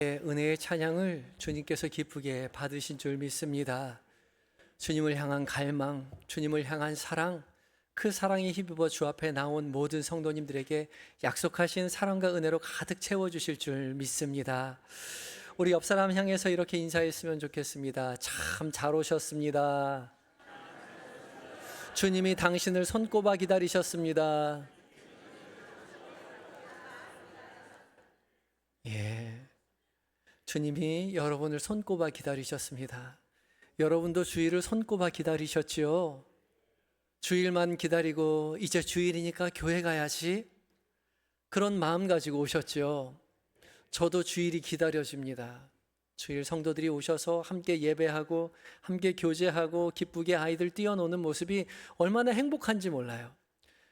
은혜의 찬양을 주님께서 기쁘게 받으신 줄 믿습니다. 주님을 향한 갈망, 주님을 향한 사랑, 그 사랑에 힘입어 주 앞에 나온 모든 성도님들에게 약속하신 사랑과 은혜로 가득 채워주실 줄 믿습니다. 우리 옆 사람 향해서 이렇게 인사했으면 좋겠습니다. 참 잘 오셨습니다. 주님이 당신을 손꼽아 기다리셨습니다. 주님이 여러분을 손꼽아 기다리셨습니다. 여러분도 주일을 손꼽아 기다리셨지요? 주일만 기다리고 이제 주일이니까 교회 가야지, 그런 마음 가지고 오셨죠? 저도 주일이 기다려집니다. 주일 성도들이 오셔서 함께 예배하고 함께 교제하고 기쁘게 아이들 뛰어노는 모습이 얼마나 행복한지 몰라요.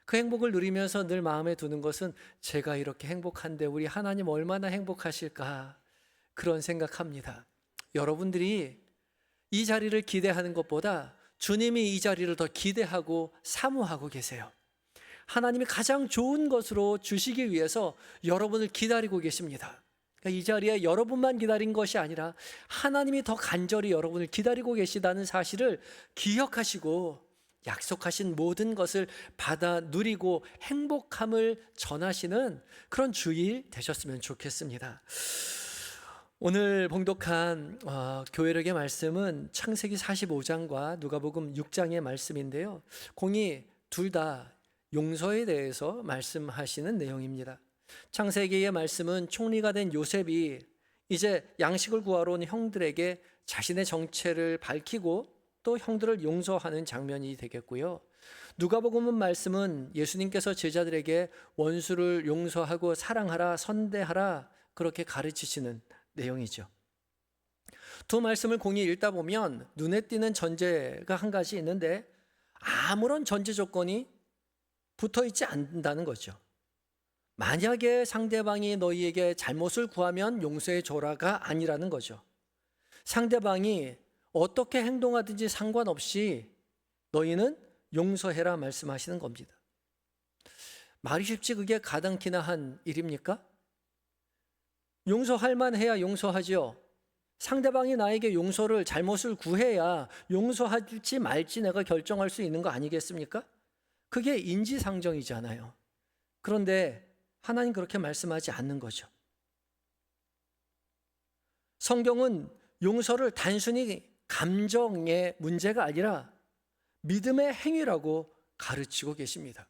그 행복을 누리면서 늘 마음에 두는 것은 제가 이렇게 행복한데 우리 하나님 얼마나 행복하실까, 그런 생각합니다. 여러분들이 이 자리를 기대하는 것보다 주님이 이 자리를 더 기대하고 사모하고 계세요. 하나님이 가장 좋은 것으로 주시기 위해서 여러분을 기다리고 계십니다. 그러니까 이 자리에 여러분만 기다린 것이 아니라 하나님이 더 간절히 여러분을 기다리고 계시다는 사실을 기억하시고 약속하신 모든 것을 받아 누리고 행복함을 전하시는 그런 주일 되셨으면 좋겠습니다. 오늘 봉독한 교회력의 말씀은 창세기 45장과 누가복음 6장의 말씀인데요, 공이 둘 다 용서에 대해서 말씀하시는 내용입니다. 창세기의 말씀은 총리가 된 요셉이 이제 양식을 구하러 온 형들에게 자신의 정체를 밝히고 또 형들을 용서하는 장면이 되겠고요, 누가복음은 말씀은 예수님께서 제자들에게 원수를 용서하고 사랑하라, 선대하라, 그렇게 가르치시는 내용이죠. 두 말씀을 공히 읽다 보면 눈에 띄는 전제가 한 가지 있는데, 아무런 전제 조건이 붙어 있지 않는다는 거죠. 만약에 상대방이 너희에게 잘못을 구하면 용서해 줘라가 아니라는 거죠. 상대방이 어떻게 행동하든지 상관없이 너희는 용서해라 말씀하시는 겁니다. 말이 쉽지 그게 가당키나 한 일입니까? 용서할 만해야 용서하지요. 상대방이 나에게 용서를, 잘못을 구해야 용서하지 말지 내가 결정할 수 있는 거 아니겠습니까? 그게 인지상정이잖아요. 그런데 하나님 그렇게 말씀하지 않는 거죠. 성경은 용서를 단순히 감정의 문제가 아니라 믿음의 행위라고 가르치고 계십니다.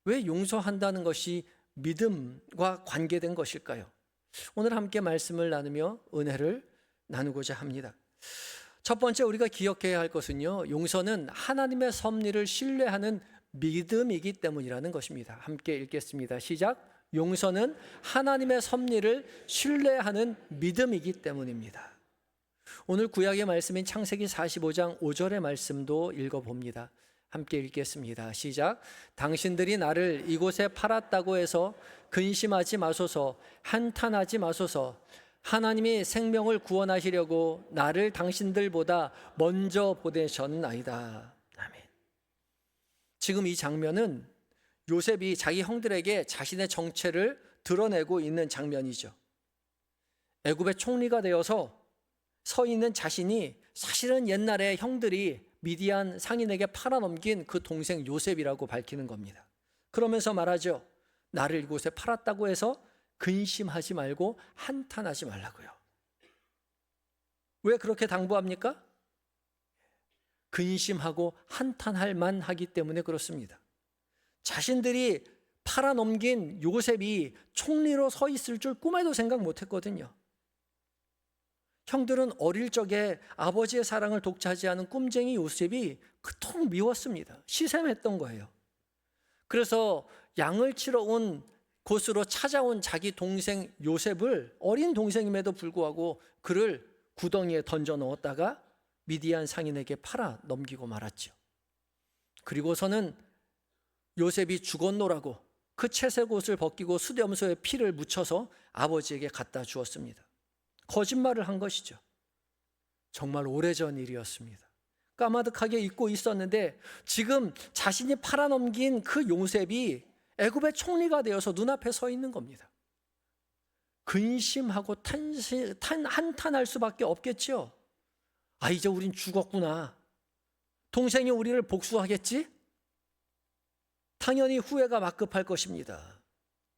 왜 용서한다는 것이 믿음과 관계된 것일까요? 오늘 함께 말씀을 나누며 은혜를 나누고자 합니다. 첫 번째 우리가 기억해야 할 것은요, 용서는 하나님의 섭리를 신뢰하는 믿음이기 때문이라는 것입니다. 함께 읽겠습니다. 시작. 용서는 하나님의 섭리를 신뢰하는 믿음이기 때문입니다. 오늘 구약의 말씀인 창세기 45장 5절의 말씀도 읽어봅니다. 함께 읽겠습니다. 시작. 당신들이 나를 이곳에 팔았다고 해서 근심하지 마소서, 한탄하지 마소서. 하나님이 생명을 구원하시려고 나를 당신들보다 먼저 보내셨나이다. 아멘. 지금 이 장면은 요셉이 자기 형들에게 자신의 정체를 드러내고 있는 장면이죠. 애굽의 총리가 되어서 서 있는 자신이 사실은 옛날에 형들이 미디안 상인에게 팔아넘긴 그 동생 요셉이라고 밝히는 겁니다. 그러면서 말하죠. 나를 이곳에 팔았다고 해서 근심하지 말고 한탄하지 말라고요. 왜 그렇게 당부합니까? 근심하고 한탄할 만하기 때문에 그렇습니다. 자신들이 팔아넘긴 요셉이 총리로 서 있을 줄 꿈에도 생각 못했거든요. 형들은 어릴 적에 아버지의 사랑을 독차지하는 꿈쟁이 요셉이 그토록 미웠습니다. 시샘했던 거예요. 그래서 양을 치러 온 곳으로 찾아온 자기 동생 요셉을, 어린 동생임에도 불구하고 그를 구덩이에 던져 넣었다가 미디안 상인에게 팔아 넘기고 말았죠. 그리고서는 요셉이 죽었노라고 그 채색 옷을 벗기고 수염소에 피를 묻혀서 아버지에게 갖다 주었습니다. 거짓말을 한 것이죠. 정말 오래전 일이었습니다. 까마득하게 잊고 있었는데 지금 자신이 팔아넘긴 그 요셉이 애굽의 총리가 되어서 눈앞에 서 있는 겁니다. 근심하고 한탄할 수밖에 없겠죠. 아, 이제 우린 죽었구나. 동생이 우리를 복수하겠지? 당연히 후회가 막급할 것입니다.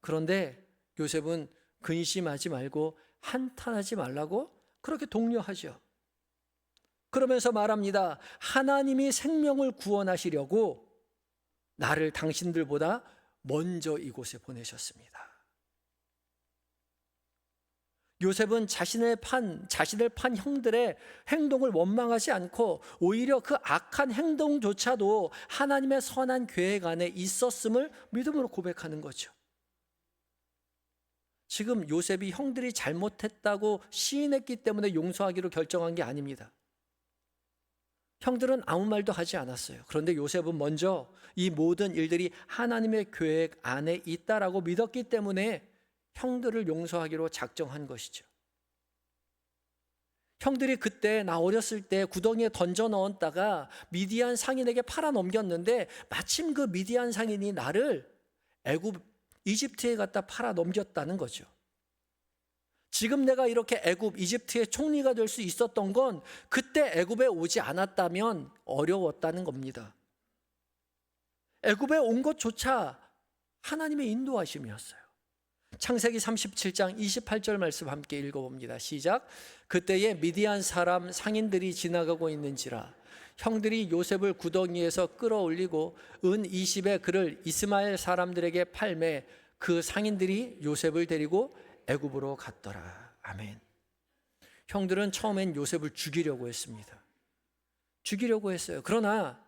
그런데 요셉은 근심하지 말고 한탄하지 말라고 그렇게 독려하죠. 그러면서 말합니다. 하나님이 생명을 구원하시려고 나를 당신들보다 먼저 이곳에 보내셨습니다. 요셉은 자신을 판 형들의 행동을 원망하지 않고 오히려 그 악한 행동조차도 하나님의 선한 계획 안에 있었음을 믿음으로 고백하는 거죠. 지금 요셉이 형들이 잘못했다고 시인했기 때문에 용서하기로 결정한 게 아닙니다. 형들은 아무 말도 하지 않았어요. 그런데 요셉은 먼저 이 모든 일들이 하나님의 계획 안에 있다라고 믿었기 때문에 형들을 용서하기로 작정한 것이죠. 형들이 그때 나 어렸을 때 구덩이에 던져 넣었다가 미디안 상인에게 팔아 넘겼는데 마침 그 미디안 상인이 나를 이집트에 갖다 팔아 넘겼다는 거죠. 지금 내가 이렇게 이집트의 총리가 될 수 있었던 건 그때 애굽에 오지 않았다면 어려웠다는 겁니다. 애굽에 온 것조차 하나님의 인도하심이었어요. 창세기 37장 28절 말씀 함께 읽어봅니다. 시작. 그때에 미디안 사람 상인들이 지나가고 있는지라 형들이 요셉을 구덩이에서 끌어올리고 은 20에 그를 이스마엘 사람들에게 팔매 그 상인들이 요셉을 데리고 애굽으로 갔더라. 아멘. 형들은 처음엔 요셉을 죽이려고 했습니다. 죽이려고 했어요. 그러나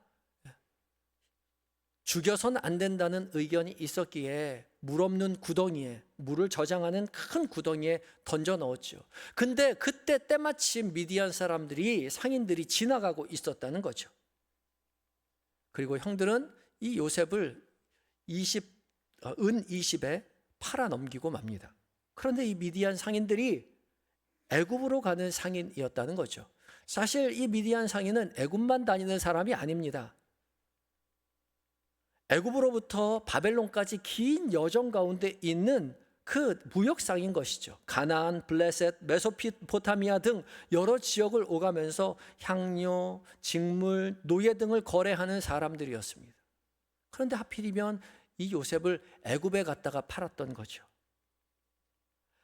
죽여선 안 된다는 의견이 있었기에 물 없는 구덩이에, 물을 저장하는 큰 구덩이에 던져 넣었죠. 근데 그때 때마침 미디안 상인들이 지나가고 있었다는 거죠. 그리고 형들은 이 요셉을 은 20에 팔아 넘기고 맙니다. 그런데 이 미디안 상인들이 애굽으로 가는 상인이었다는 거죠. 사실 이 미디안 상인은 애굽만 다니는 사람이 아닙니다. 애굽으로부터 바벨론까지 긴 여정 가운데 있는 그 무역상인 것이죠. 가나안, 블레셋, 메소포타미아 등 여러 지역을 오가면서 향료, 직물, 노예 등을 거래하는 사람들이었습니다. 그런데 하필이면 이 요셉을 애굽에 갔다가 팔았던 거죠.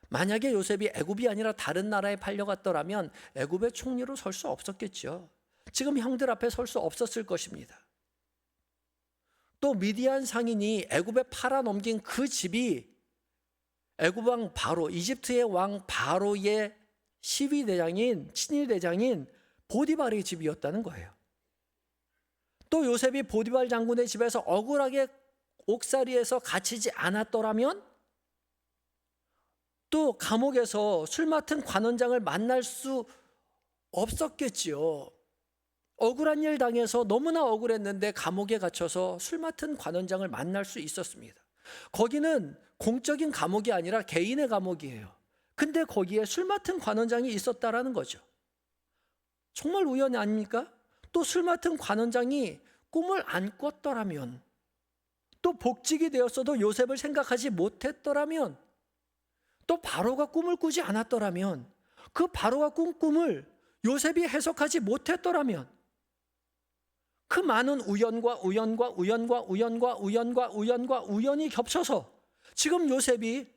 만약에 요셉이 애굽이 아니라 다른 나라에 팔려갔더라면 애굽의 총리로 설 수 없었겠죠. 지금 형들 앞에 설 수 없었을 것입니다. 또 미디안 상인이 애굽에 팔아 넘긴 그 집이 애굽 왕 바로, 이집트의 왕 바로의 친위 대장인 보디발의 집이었다는 거예요. 또 요셉이 보디발 장군의 집에서 억울하게 옥살이에서 갇히지 않았더라면 또 감옥에서 술 맡은 관원장을 만날 수 없었겠지요. 억울한 일 당해서 너무나 억울했는데 감옥에 갇혀서 술 맡은 관원장을 만날 수 있었습니다. 거기는 공적인 감옥이 아니라 개인의 감옥이에요. 근데 거기에 술 맡은 관원장이 있었다라는 거죠. 정말 우연이 아닙니까? 또 술 맡은 관원장이 꿈을 안 꿨더라면, 또 복직이 되었어도 요셉을 생각하지 못했더라면, 또 바로가 꿈을 꾸지 않았더라면, 그 바로가 꾼 꿈을 요셉이 해석하지 못했더라면, 그 많은 우연이 겹쳐서 지금 요셉이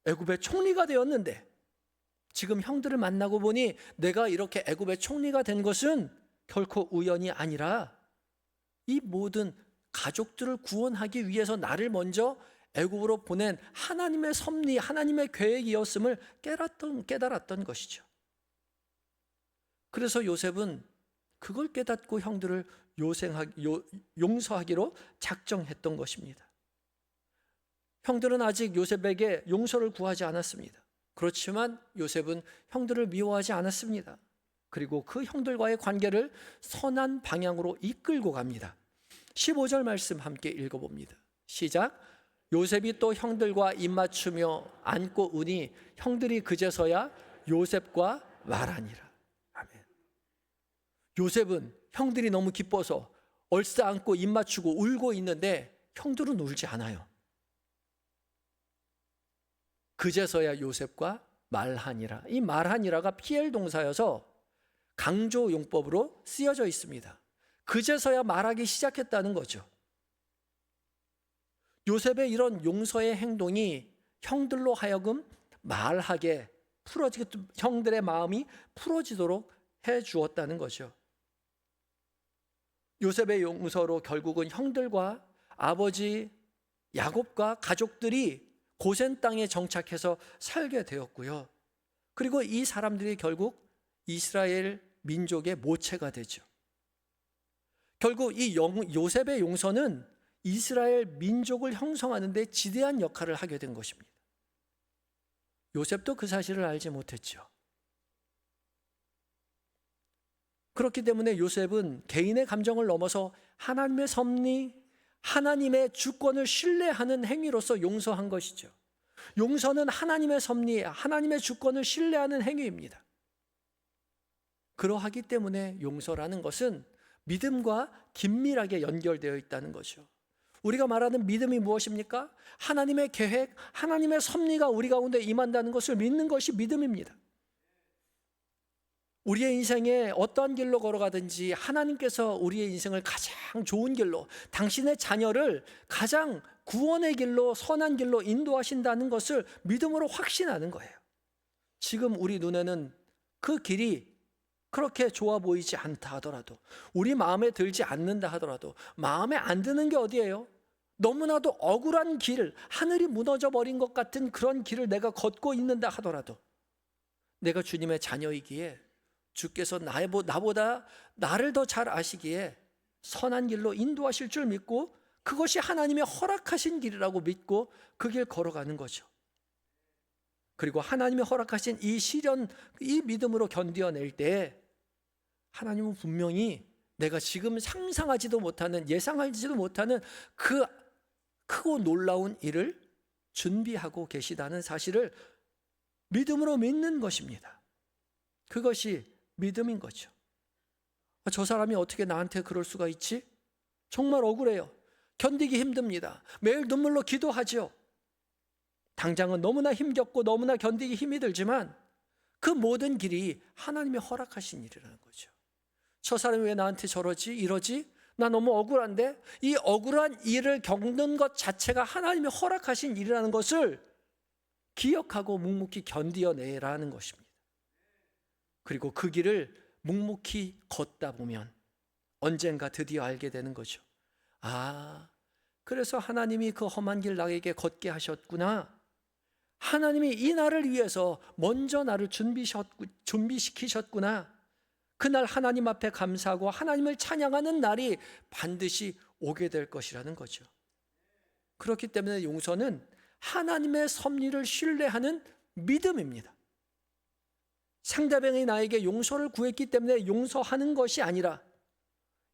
애굽의 총리가 되었는데, 지금 형들을 만나고 보니 내가 이렇게 애굽의 총리가 된 것은 결코 우연이 아니라 이 모든 가족들을 구원하기 위해서 나를 먼저 애굽으로 보낸 하나님의 섭리, 하나님의 계획이었음을 깨달았던 것이죠. 그래서 요셉은 그걸 깨닫고 형들을 용서하기로 작정했던 것입니다. 형들은 아직 요셉에게 용서를 구하지 않았습니다. 그렇지만 요셉은 형들을 미워하지 않았습니다. 그리고 그 형들과의 관계를 선한 방향으로 이끌고 갑니다. 15절 말씀 함께 읽어봅니다. 시작. 요셉이 또 형들과 입맞추며 안고 우니 형들이 그제서야 요셉과 말하니라. 아멘. 요셉은 형들이 너무 기뻐서 얼싸안고 입맞추고 울고 있는데 형들은 울지 않아요. 그제서야 요셉과 말하니라. 이 말하니라가 피엘 동사여서 강조 용법으로 쓰여져 있습니다. 그제서야 말하기 시작했다는 거죠. 요셉의 이런 용서의 행동이 형들로 하여금 말하게 형들의 마음이 풀어지도록 해 주었다는 거죠. 요셉의 용서로 결국은 형들과 아버지 야곱과 가족들이 고센 땅에 정착해서 살게 되었고요. 그리고 이 사람들이 결국 이스라엘 민족의 모체가 되죠. 결국 이 요셉의 용서는 이스라엘 민족을 형성하는 데 지대한 역할을 하게 된 것입니다. 요셉도 그 사실을 알지 못했죠. 그렇기 때문에 요셉은 개인의 감정을 넘어서 하나님의 섭리, 하나님의 주권을 신뢰하는 행위로서 용서한 것이죠. 용서는 하나님의 섭리, 하나님의 주권을 신뢰하는 행위입니다. 그러하기 때문에 용서라는 것은 믿음과 긴밀하게 연결되어 있다는 거죠. 우리가 말하는 믿음이 무엇입니까? 하나님의 계획, 하나님의 섭리가 우리 가운데 임한다는 것을 믿는 것이 믿음입니다. 우리의 인생에 어떠한 길로 걸어가든지 하나님께서 우리의 인생을 가장 좋은 길로, 당신의 자녀를 가장 구원의 길로, 선한 길로 인도하신다는 것을 믿음으로 확신하는 거예요. 지금 우리 눈에는 그 길이 그렇게 좋아 보이지 않다 하더라도, 우리 마음에 들지 않는다 하더라도, 마음에 안 드는 게 어디예요? 너무나도 억울한 길, 하늘이 무너져 버린 것 같은 그런 길을 내가 걷고 있는다 하더라도, 내가 주님의 자녀이기에 주께서 나보다 나를 더 잘 아시기에 선한 길로 인도하실 줄 믿고, 그것이 하나님의 허락하신 길이라고 믿고 그 길 걸어가는 거죠. 그리고 하나님이 허락하신 이 시련, 이 믿음으로 견뎌낼 때 하나님은 분명히 내가 지금 상상하지도 못하는, 예상하지도 못하는 그 크고 놀라운 일을 준비하고 계시다는 사실을 믿음으로 믿는 것입니다. 그것이 믿음인 거죠. 저 사람이 어떻게 나한테 그럴 수가 있지? 정말 억울해요. 견디기 힘듭니다. 매일 눈물로 기도하죠. 당장은 너무나 힘겹고 너무나 견디기 힘이 들지만 그 모든 길이 하나님이 허락하신 일이라는 거죠. 저 사람이 왜 나한테 저러지? 이러지? 나 너무 억울한데? 이 억울한 일을 겪는 것 자체가 하나님이 허락하신 일이라는 것을 기억하고 묵묵히 견디어내라는 것입니다. 그리고 그 길을 묵묵히 걷다 보면 언젠가 드디어 알게 되는 거죠. 아, 그래서 하나님이 그 험한 길 나에게 걷게 하셨구나. 하나님이 이 날을 위해서 먼저 나를 준비시키셨구나. 그날 하나님 앞에 감사하고 하나님을 찬양하는 날이 반드시 오게 될 것이라는 거죠. 그렇기 때문에 용서는 하나님의 섭리를 신뢰하는 믿음입니다. 상대방이 나에게 용서를 구했기 때문에 용서하는 것이 아니라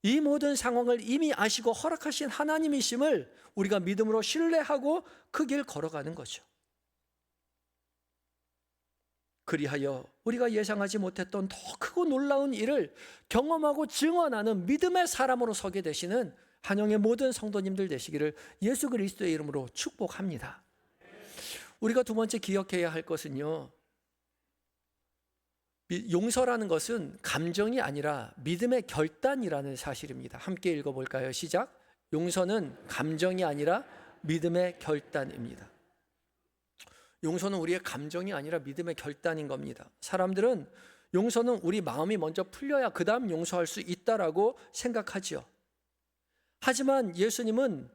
이 모든 상황을 이미 아시고 허락하신 하나님이심을 우리가 믿음으로 신뢰하고 그 길 걸어가는 거죠. 그리하여 우리가 예상하지 못했던 더 크고 놀라운 일을 경험하고 증언하는 믿음의 사람으로 서게 되시는 한영의 모든 성도님들 되시기를 예수 그리스도의 이름으로 축복합니다. 우리가 두 번째 기억해야 할 것은요, 용서라는 것은 감정이 아니라 믿음의 결단이라는 사실입니다. 함께 읽어볼까요? 시작. 용서는 감정이 아니라 믿음의 결단입니다. 용서는 우리의 감정이 아니라 믿음의 결단인 겁니다. 사람들은 용서는 우리 마음이 먼저 풀려야 그 다음 용서할 수 있다라고 생각하지요. 하지만 예수님은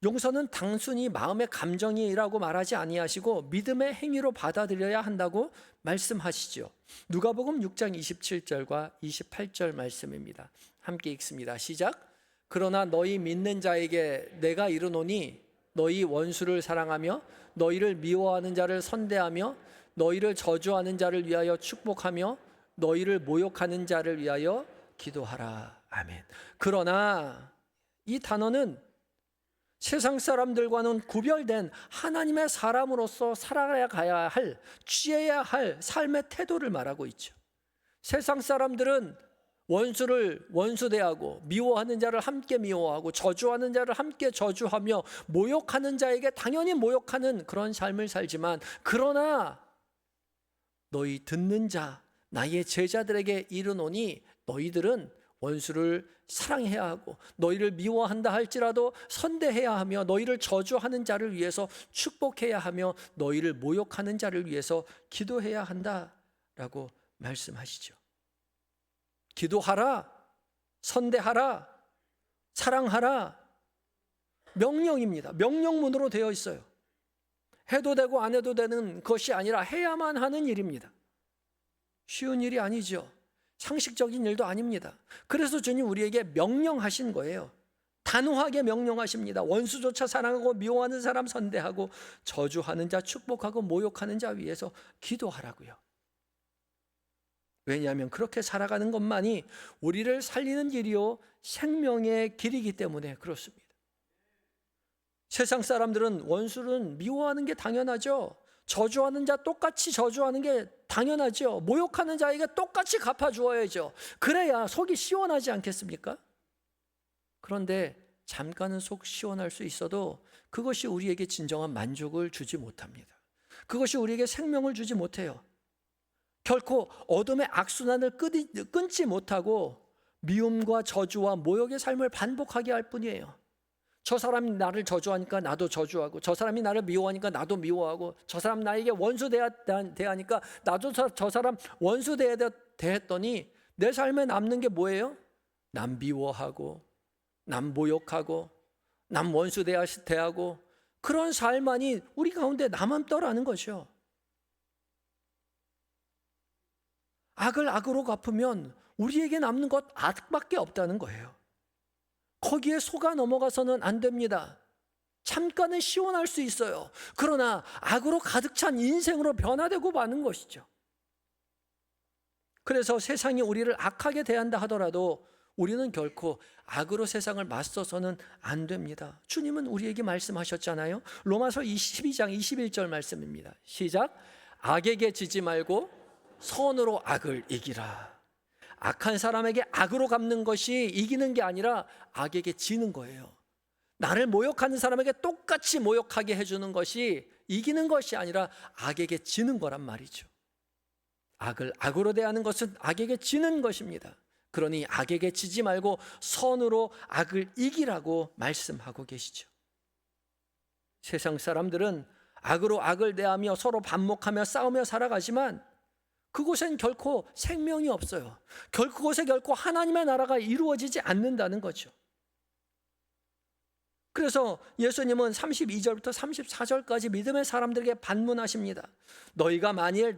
용서는 단순히 마음의 감정이라고 말하지 아니하시고 믿음의 행위로 받아들여야 한다고 말씀하시죠. 누가복음 6장 27절과 28절 말씀입니다. 함께 읽습니다. 시작. 그러나 너희 믿는 자에게 내가 이르노니 너희 원수를 사랑하며 너희를 미워하는 자를 선대하며 너희를 저주하는 자를 위하여 축복하며 너희를 모욕하는 자를 위하여 기도하라. 아멘. 그러나 이 단어는 세상 사람들과는 구별된 하나님의 사람으로서 살아가야 할, 취해야 할 삶의 태도를 말하고 있죠. 세상 사람들은 원수를 원수 대하고 미워하는 자를 함께 미워하고 저주하는 자를 함께 저주하며 모욕하는 자에게 당연히 모욕하는 그런 삶을 살지만, 그러나 너희 듣는 자 나의 제자들에게 이르노니 너희들은 원수를 사랑해야 하고 너희를 미워한다 할지라도 선대해야 하며 너희를 저주하는 자를 위해서 축복해야 하며 너희를 모욕하는 자를 위해서 기도해야 한다라고 말씀하시죠. 기도하라, 선대하라, 사랑하라. 명령입니다. 명령문으로 되어 있어요. 해도 되고 안 해도 되는 것이 아니라 해야만 하는 일입니다. 쉬운 일이 아니죠. 상식적인 일도 아닙니다. 그래서 주님 우리에게 명령하신 거예요. 단호하게 명령하십니다. 원수조차 사랑하고 미워하는 사람 선대하고 저주하는 자 축복하고 모욕하는 자 위해서 기도하라고요. 왜냐하면 그렇게 살아가는 것만이 우리를 살리는 길이요 생명의 길이기 때문에 그렇습니다. 세상 사람들은 원수는 미워하는 게 당연하죠. 저주하는 자 똑같이 저주하는 게 당연하죠. 모욕하는 자에게 똑같이 갚아주어야죠. 그래야 속이 시원하지 않겠습니까? 그런데 잠깐은 속 시원할 수 있어도 그것이 우리에게 진정한 만족을 주지 못합니다. 그것이 우리에게 생명을 주지 못해요. 결코 어둠의 악순환을 끊지 못하고 미움과 저주와 모욕의 삶을 반복하게 할 뿐이에요. 저 사람이 나를 저주하니까 나도 저주하고, 저 사람이 나를 미워하니까 나도 미워하고, 저 사람 나에게 원수 대하니까 나도 저 사람 원수 대했더니 내 삶에 남는 게 뭐예요? 남 미워하고, 남 모욕하고, 남 원수 대하고, 그런 삶만이 우리 가운데 남았더라는 것이요. 악을 악으로 갚으면 우리에게 남는 것 악밖에 없다는 거예요. 거기에 속아 넘어가서는 안 됩니다. 잠깐은 시원할 수 있어요. 그러나 악으로 가득 찬 인생으로 변화되고 마는 것이죠. 그래서 세상이 우리를 악하게 대한다 하더라도 우리는 결코 악으로 세상을 맞서서는 안 됩니다. 주님은 우리에게 말씀하셨잖아요. 로마서 12장 21절 말씀입니다. 시작. 악에게 지지 말고 선으로 악을 이기라. 악한 사람에게 악으로 갚는 것이 이기는 게 아니라 악에게 지는 거예요. 나를 모욕하는 사람에게 똑같이 모욕하게 해주는 것이 이기는 것이 아니라 악에게 지는 거란 말이죠. 악을 악으로 대하는 것은 악에게 지는 것입니다. 그러니 악에게 지지 말고 선으로 악을 이기라고 말씀하고 계시죠. 세상 사람들은 악으로 악을 대하며 서로 반목하며 싸우며 살아가지만 그곳엔 결코 생명이 없어요. 그곳에 결코 하나님의 나라가 이루어지지 않는다는 거죠. 그래서 예수님은 32절부터 34절까지 믿음의 사람들에게 반문하십니다. 너희가 만일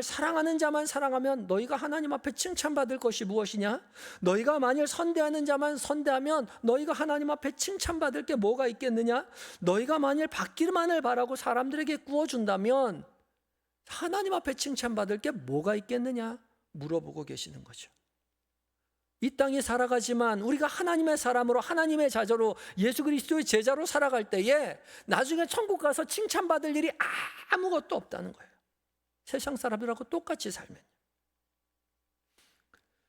사랑하는 자만 사랑하면 너희가 하나님 앞에 칭찬받을 것이 무엇이냐? 너희가 만일 선대하는 자만 선대하면 너희가 하나님 앞에 칭찬받을 게 뭐가 있겠느냐? 너희가 만일 받기만을 바라고 사람들에게 구워준다면 하나님 앞에 칭찬받을 게 뭐가 있겠느냐? 물어보고 계시는 거죠. 이 땅에 살아가지만 우리가 하나님의 사람으로, 하나님의 자녀로, 예수 그리스도의 제자로 살아갈 때에 나중에 천국 가서 칭찬받을 일이 아무것도 없다는 거예요. 세상 사람들하고 똑같이 살면.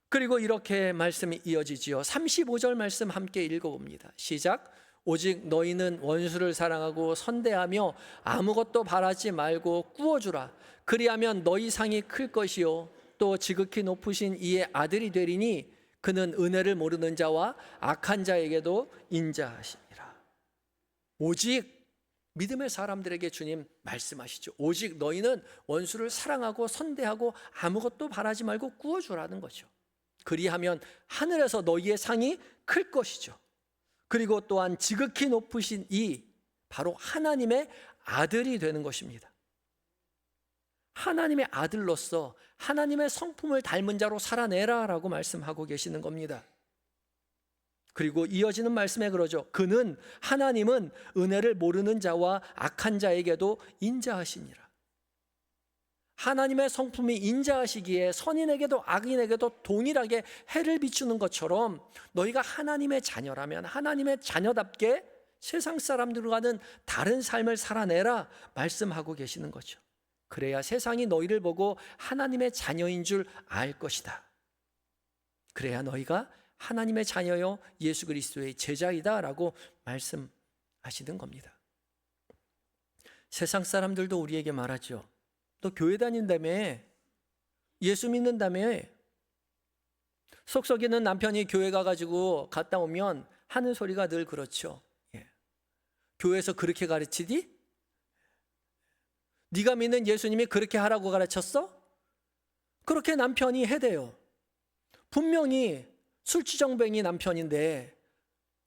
그리고 이렇게 말씀이 이어지지요. 35절 말씀 함께 읽어봅니다. 시작. 오직 너희는 원수를 사랑하고 선대하며 아무것도 바라지 말고 구워주라. 그리하면 너희 상이 클 것이요 또 지극히 높으신 이의 아들이 되리니 그는 은혜를 모르는 자와 악한 자에게도 인자하시니라. 오직 믿음의 사람들에게 주님 말씀하시죠. 오직 너희는 원수를 사랑하고 선대하고 아무것도 바라지 말고 구워주라는 거죠. 그리하면 하늘에서 너희의 상이 클 것이죠. 그리고 또한 지극히 높으신 이 바로 하나님의 아들이 되는 것입니다. 하나님의 아들로서 하나님의 성품을 닮은 자로 살아내라라고 말씀하고 계시는 겁니다. 그리고 이어지는 말씀에 그러죠. 그는 하나님은 은혜를 모르는 자와 악한 자에게도 인자하시니라. 하나님의 성품이 인자하시기에 선인에게도 악인에게도 동일하게 해를 비추는 것처럼 너희가 하나님의 자녀라면 하나님의 자녀답게 세상 사람들과는 다른 삶을 살아내라 말씀하고 계시는 거죠. 그래야 세상이 너희를 보고 하나님의 자녀인 줄 알 것이다. 그래야 너희가 하나님의 자녀요 예수 그리스도의 제자이다 라고 말씀하시는 겁니다. 세상 사람들도 우리에게 말하죠. 너 교회 다닌다며, 예수 믿는다며. 속썩이는 남편이 교회 가가지고 갔다 오면 하는 소리가 늘 그렇죠. 교회에서 그렇게 가르치디? 네가 믿는 예수님이 그렇게 하라고 가르쳤어? 그렇게 남편이 해대요. 분명히 술주정뱅이 남편인데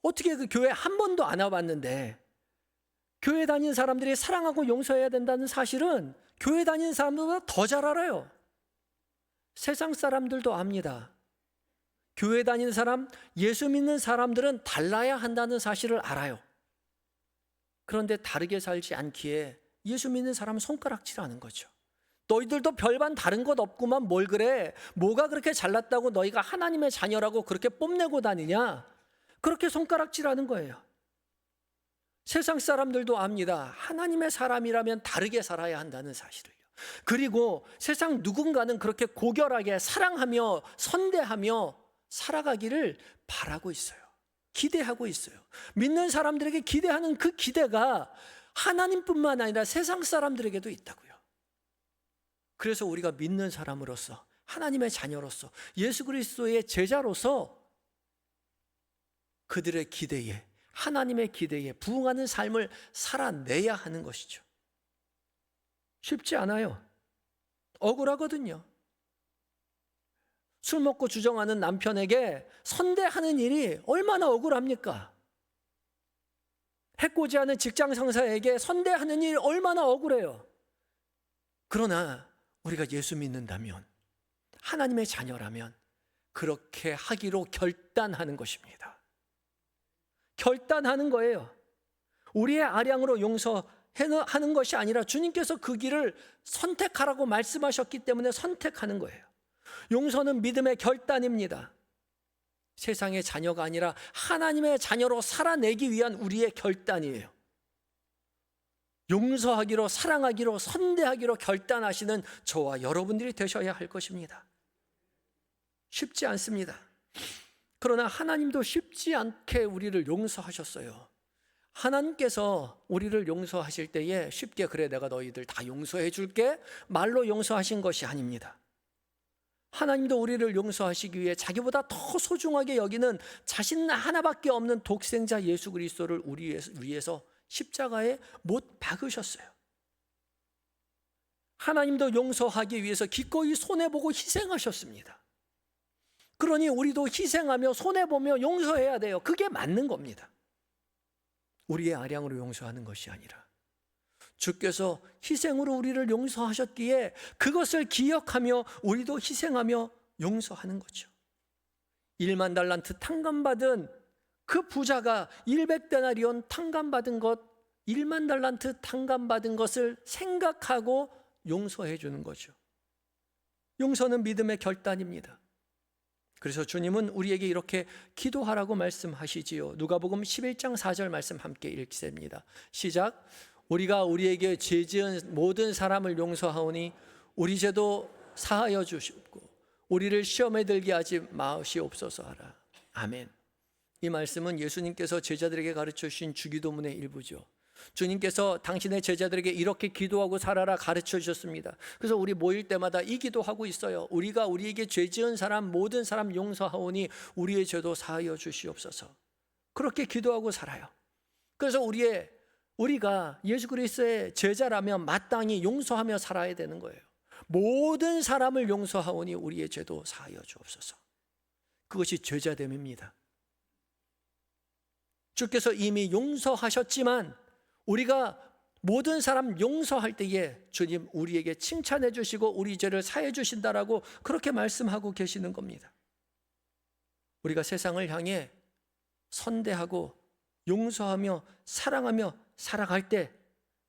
어떻게 그 교회 한 번도 안 와봤는데, 교회 다니는 사람들이 사랑하고 용서해야 된다는 사실은 교회 다니는 사람들보다 더 잘 알아요. 세상 사람들도 압니다. 교회 다니는 사람, 예수 믿는 사람들은 달라야 한다는 사실을 알아요. 그런데 다르게 살지 않기에 예수 믿는 사람은 손가락질하는 거죠. 너희들도 별반 다른 것 없구만 뭘 그래? 뭐가 그렇게 잘났다고 너희가 하나님의 자녀라고 그렇게 뽐내고 다니냐? 그렇게 손가락질하는 거예요. 세상 사람들도 압니다. 하나님의 사람이라면 다르게 살아야 한다는 사실을요. 그리고 세상 누군가는 그렇게 고결하게 사랑하며 선대하며 살아가기를 바라고 있어요. 기대하고 있어요. 믿는 사람들에게 기대하는 그 기대가 하나님뿐만 아니라 세상 사람들에게도 있다고요. 그래서 우리가 믿는 사람으로서, 하나님의 자녀로서, 예수 그리스도의 제자로서 그들의 기대에, 하나님의 기대에 부응하는 삶을 살아내야 하는 것이죠. 쉽지 않아요. 억울하거든요. 술 먹고 주정하는 남편에게 선대하는 일이 얼마나 억울합니까? 해코지하는 직장 상사에게 선대하는 일이 얼마나 억울해요. 그러나 우리가 예수 믿는다면, 하나님의 자녀라면 그렇게 하기로 결단하는 것입니다. 결단하는 거예요. 우리의 아량으로 용서하는 것이 아니라 주님께서 그 길을 선택하라고 말씀하셨기 때문에 선택하는 거예요. 용서는 믿음의 결단입니다. 세상의 자녀가 아니라 하나님의 자녀로 살아내기 위한 우리의 결단이에요. 용서하기로, 사랑하기로, 선대하기로 결단하시는 저와 여러분들이 되셔야 할 것입니다. 쉽지 않습니다. 그러나 하나님도 쉽지 않게 우리를 용서하셨어요. 하나님께서 우리를 용서하실 때에 쉽게 그래 내가 너희들 다 용서해 줄게 말로 용서하신 것이 아닙니다. 하나님도 우리를 용서하시기 위해 자기보다 더 소중하게 여기는 자신 하나밖에 없는 독생자 예수 그리스도를 우리 위해서 십자가에 못 박으셨어요. 하나님도 용서하기 위해서 기꺼이 손해보고 희생하셨습니다. 그러니 우리도 희생하며 손해보며 용서해야 돼요. 그게 맞는 겁니다. 우리의 아량으로 용서하는 것이 아니라 주께서 희생으로 우리를 용서하셨기에 그것을 기억하며 우리도 희생하며 용서하는 거죠. 1만 달란트 탕감받은 그 부자가 100데나리온 탕감받은 것, 1만 달란트 탕감받은 것을 생각하고 용서해 주는 거죠. 용서는 믿음의 결단입니다. 그래서 주님은 우리에게 이렇게 기도하라고 말씀하시지요. 누가복음 11장 4절 말씀 함께 읽습니다. 시작. 우리가 우리에게 죄 지은 모든 사람을 용서하오니 우리 죄도 사하여 주시고 우리를 시험에 들게 하지 마시옵소서 하라. 아멘. 이 말씀은 예수님께서 제자들에게 가르쳐 주신 주기도문의 일부죠. 주님께서 당신의 제자들에게 이렇게 기도하고 살아라 가르쳐 주셨습니다. 그래서 우리 모일 때마다 이 기도하고 있어요. 우리가 우리에게 죄 지은 사람 모든 사람 용서하오니 우리의 죄도 사하여 주시옵소서. 그렇게 기도하고 살아요. 그래서 우리가 예수 그리스도의 제자라면 마땅히 용서하며 살아야 되는 거예요. 모든 사람을 용서하오니 우리의 죄도 사하여 주옵소서. 그것이 제자됨입니다. 주께서 이미 용서하셨지만 우리가 모든 사람 용서할 때에 주님 우리에게 칭찬해 주시고 우리 죄를 사해 주신다라고 그렇게 말씀하고 계시는 겁니다. 우리가 세상을 향해 선대하고 용서하며 사랑하며 살아갈 때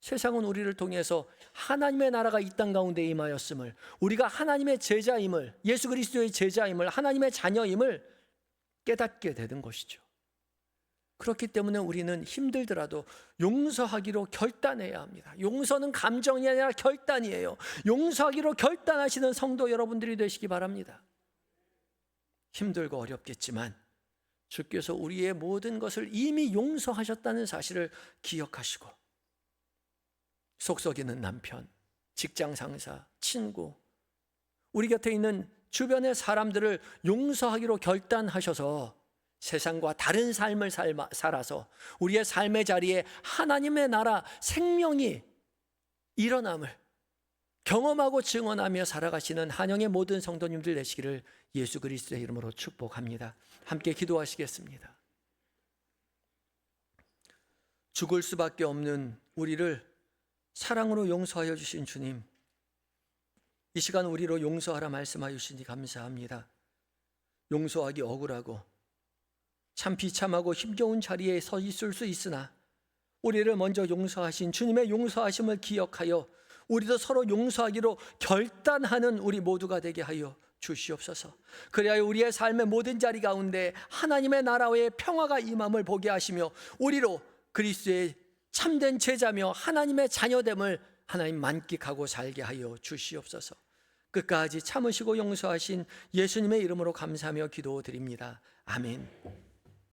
세상은 우리를 통해서 하나님의 나라가 이 땅 가운데 임하였음을, 우리가 하나님의 제자임을, 예수 그리스도의 제자임을, 하나님의 자녀임을 깨닫게 되는 것이죠. 그렇기 때문에 우리는 힘들더라도 용서하기로 결단해야 합니다. 용서는 감정이 아니라 결단이에요. 용서하기로 결단하시는 성도 여러분들이 되시기 바랍니다. 힘들고 어렵겠지만 주께서 우리의 모든 것을 이미 용서하셨다는 사실을 기억하시고, 속썩이는 남편, 직장 상사, 친구, 우리 곁에 있는 주변의 사람들을 용서하기로 결단하셔서 세상과 다른 삶을 살아서 우리의 삶의 자리에 하나님의 나라 생명이 일어남을 경험하고 증언하며 살아가시는 한영의 모든 성도님들 되시기를 예수 그리스도의 이름으로 축복합니다. 함께 기도하시겠습니다. 죽을 수밖에 없는 우리를 사랑으로 용서하여 주신 주님, 이 시간 우리로 용서하라 말씀하여 주시니 감사합니다. 용서하기 억울하고 참 비참하고 힘겨운 자리에 서 있을 수 있으나 우리를 먼저 용서하신 주님의 용서하심을 기억하여 우리도 서로 용서하기로 결단하는 우리 모두가 되게 하여 주시옵소서. 그래야 우리의 삶의 모든 자리 가운데 하나님의 나라의 평화가 임함을 보게 하시며 우리로 그리스도의 참된 제자며 하나님의 자녀됨을 하나님 만끽하고 살게 하여 주시옵소서. 끝까지 참으시고 용서하신 예수님의 이름으로 감사하며 기도드립니다. 아멘.